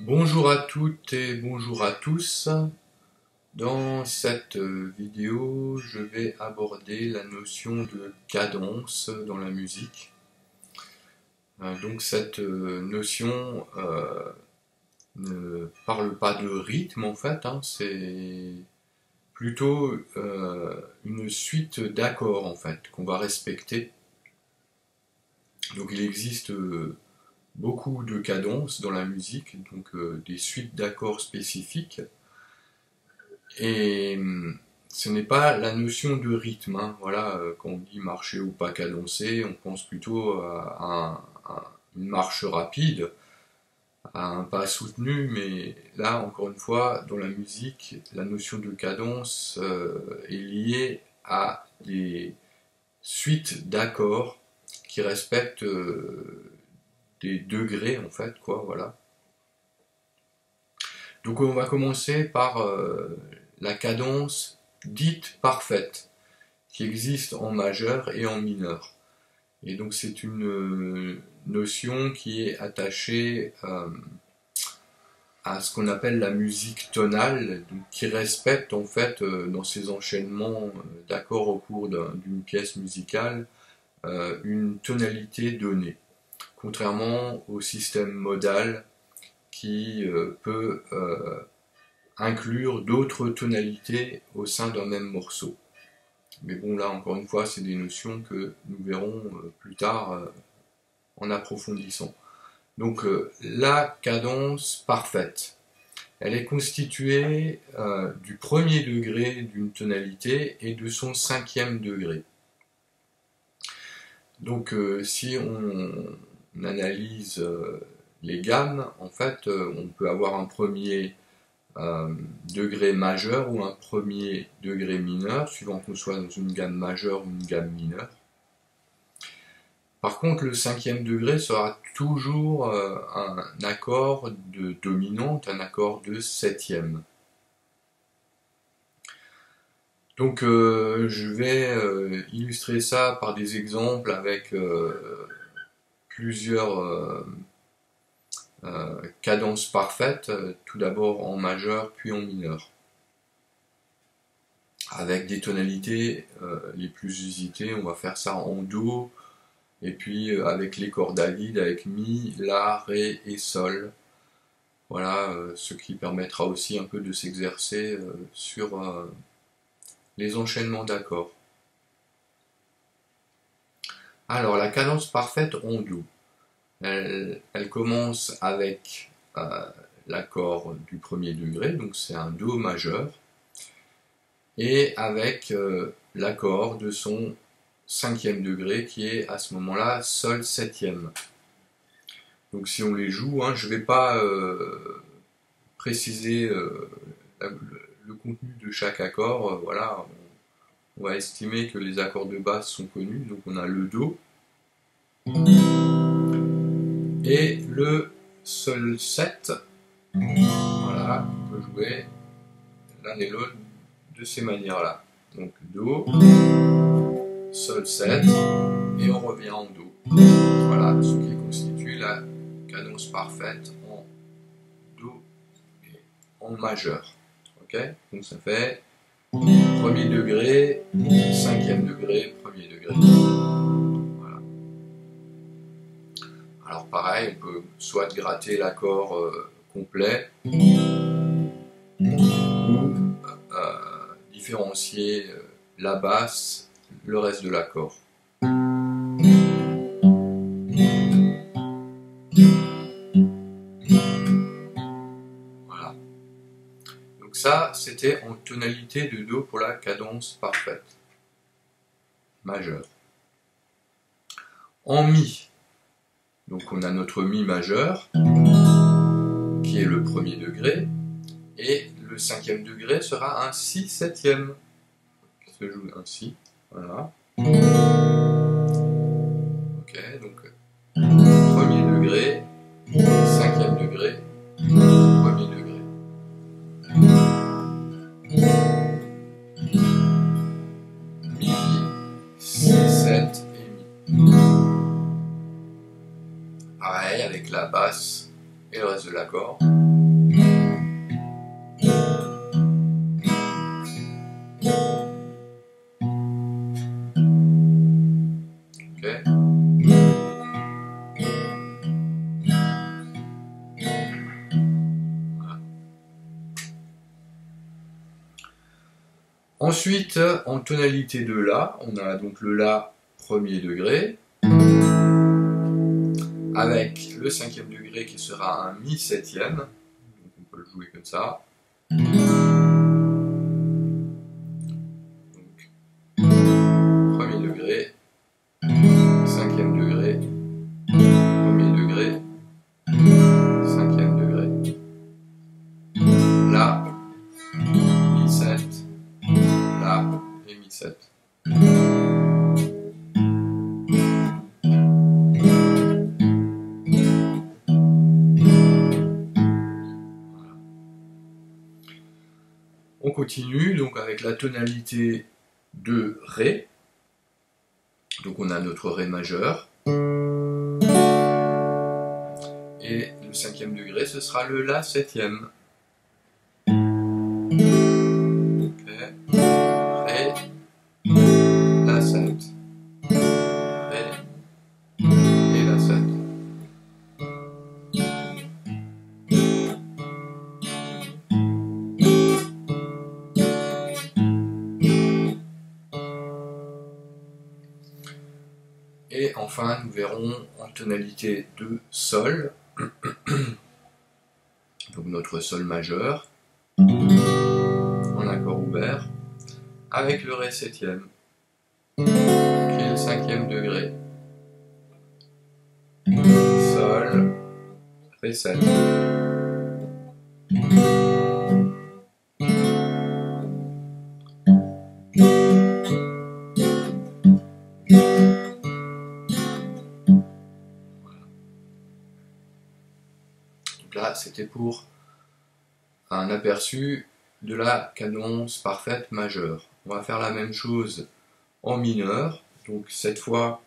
Bonjour à toutes et bonjour à tous. Dans cette vidéo, je vais aborder la notion de cadence dans la musique. Donc cette notion ne parle pas de rythme en fait, c'est plutôt une suite d'accords en fait qu'on va respecter. Donc il existe beaucoup de cadences dans la musique, donc des suites d'accords spécifiques. Et ce n'est pas la notion de rythme. Voilà, quand on dit marcher ou pas cadencé, on pense plutôt à une marche rapide, à un pas soutenu, mais là, encore une fois, dans la musique, la notion de cadence est liée à des suites d'accords qui respectent des degrés, en fait, quoi, voilà. Donc on va commencer par la cadence dite parfaite, qui existe en majeur et en mineur. Et donc c'est une notion qui est attachée à ce qu'on appelle la musique tonale, donc qui respecte en fait dans ses enchaînements d'accords au cours d'une pièce musicale une tonalité donnée, contrairement au système modal qui peut inclure d'autres tonalités au sein d'un même morceau. Mais bon, là, encore une fois, c'est des notions que nous verrons plus tard en approfondissant. Donc, la cadence parfaite, elle est constituée du premier degré d'une tonalité et de son cinquième degré. Donc, si on analyse les gammes, en fait, on peut avoir un premier degré majeur ou un premier degré mineur, suivant qu'on soit dans une gamme majeure ou une gamme mineure. Par contre, le cinquième degré sera toujours un accord de dominante, un accord de septième. Donc je vais illustrer ça par des exemples avec plusieurs cadences parfaites, tout d'abord en majeur puis en mineur, avec des tonalités les plus usitées. On va faire ça en do, et puis avec les cordes à vide, avec mi, la, ré et sol. Voilà, ce qui permettra aussi un peu de s'exercer sur les enchaînements d'accords. Alors la cadence parfaite en do, elle commence avec l'accord du premier degré, donc c'est un do majeur, et avec l'accord de son cinquième degré qui est à ce moment-là sol septième. Donc si on les joue, je ne vais pas préciser le contenu de chaque accord, voilà, on va estimer que les accords de basse sont connus, donc on a le do et le sol 7, voilà, on peut jouer l'un et l'autre de ces manières-là. Donc do, sol 7, et on revient en do. Voilà, ce qui constitue la cadence parfaite en do et en majeur. Ok, donc ça fait premier degré, cinquième degré, premier degré. Voilà. Alors pareil, on peut soit gratter l'accord complet ou différencier la basse, le reste de l'accord. Voilà. Donc ça, c'était en tonalité de do pour la cadence parfaite, majeure. En mi, donc on a notre mi majeur, qui est le premier degré, et le cinquième degré sera un si septième, qui se joue ainsi, voilà. Ok, donc premier degré, cinquième degré, premier degré. Mi, si, 7 et mi. Pareil avec la basse et le reste de l'accord. Ok. Voilà. Ensuite, en tonalité de La, on a donc le La premier degré, avec le cinquième degré qui sera un Mi septième, donc on peut le jouer comme ça. Donc, premier degré, cinquième degré, premier degré, cinquième degré, La, Mi 7, La et Mi 7. On continue donc avec la tonalité de Ré. Donc on a notre Ré majeur. Et le cinquième degré, ce sera le La septième. Okay. Ré, La 7. Ré et La 7. Et enfin, nous verrons en tonalité de Sol, donc notre Sol majeur, en accord ouvert, avec le Ré septième, qui est le cinquième degré. Sol, Ré 7. Là, c'était pour un aperçu de la cadence parfaite majeure. On va faire la même chose en mineur. Donc cette fois,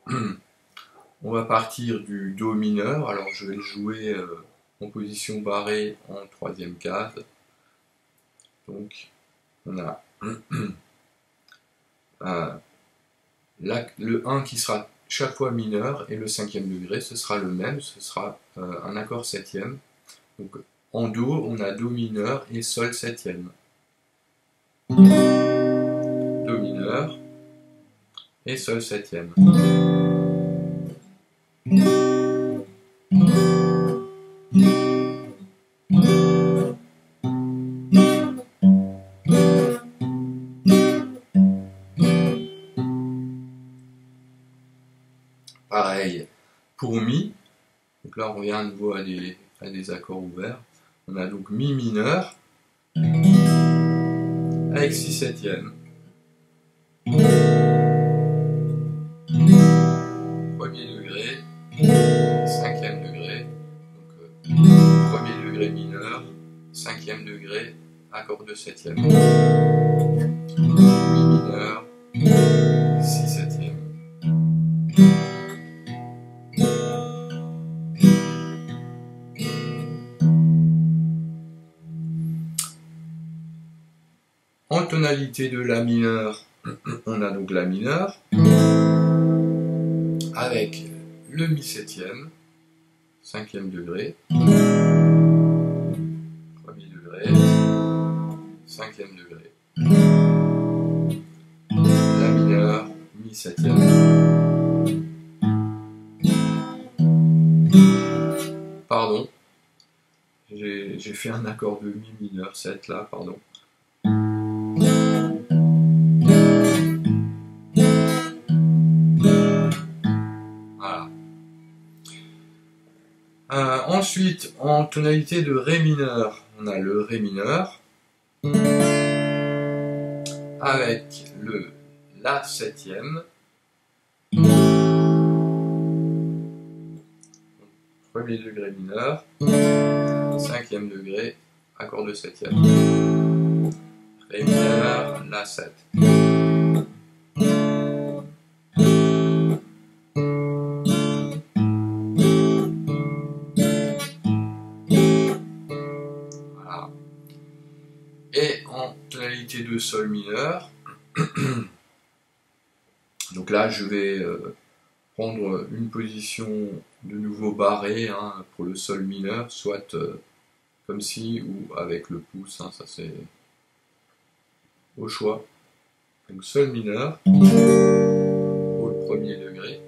on va partir du Do mineur. Alors je vais le jouer en position barrée en troisième case. Donc on a le 1 qui sera chaque fois mineur, et le cinquième degré, ce sera le même, ce sera un accord septième. Donc en Do, on a Do mineur et Sol septième. Do mineur et Sol septième. Pareil pour Mi, donc là on revient à nouveau à des accords ouverts. On a donc Mi mineur avec 6 septièmes. Premier degré, cinquième degré, donc premier degré mineur, cinquième degré, accord de septième. Mi mineur, 6 septièmes. En tonalité de La mineur, on a donc La mineur avec le Mi septième, cinquième degré, premier degré, cinquième degré, La mineur, Mi septième. Pardon, j'ai fait un accord de Mi mineur 7 là, pardon. Ensuite, en tonalité de Ré mineur, on a le Ré mineur avec le La septième, premier degré mineur, cinquième degré, accord de septième. Ré mineur, La 7. tonalité de sol mineur. Donc là, je vais prendre une position de nouveau barrée pour le sol mineur, soit comme ci ou avec le pouce, ça c'est au choix. Donc sol mineur pour le premier degré,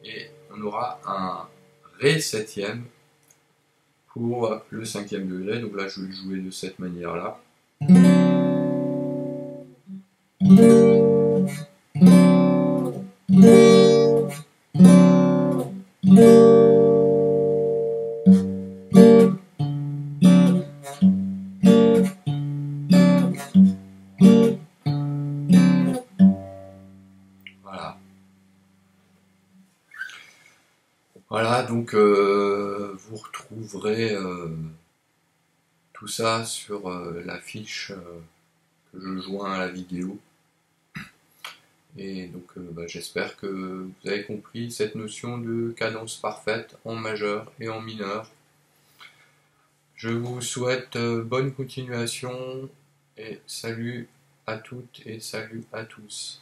et on aura un ré septième pour le cinquième degré. Donc là, je vais le jouer de cette manière-là. Voilà. Voilà, donc vous retrouverez tout ça sur la fiche que je joins à la vidéo. Et donc j'espère que vous avez compris cette notion de cadence parfaite en majeur et en mineur. Je vous souhaite bonne continuation et salut à toutes et salut à tous.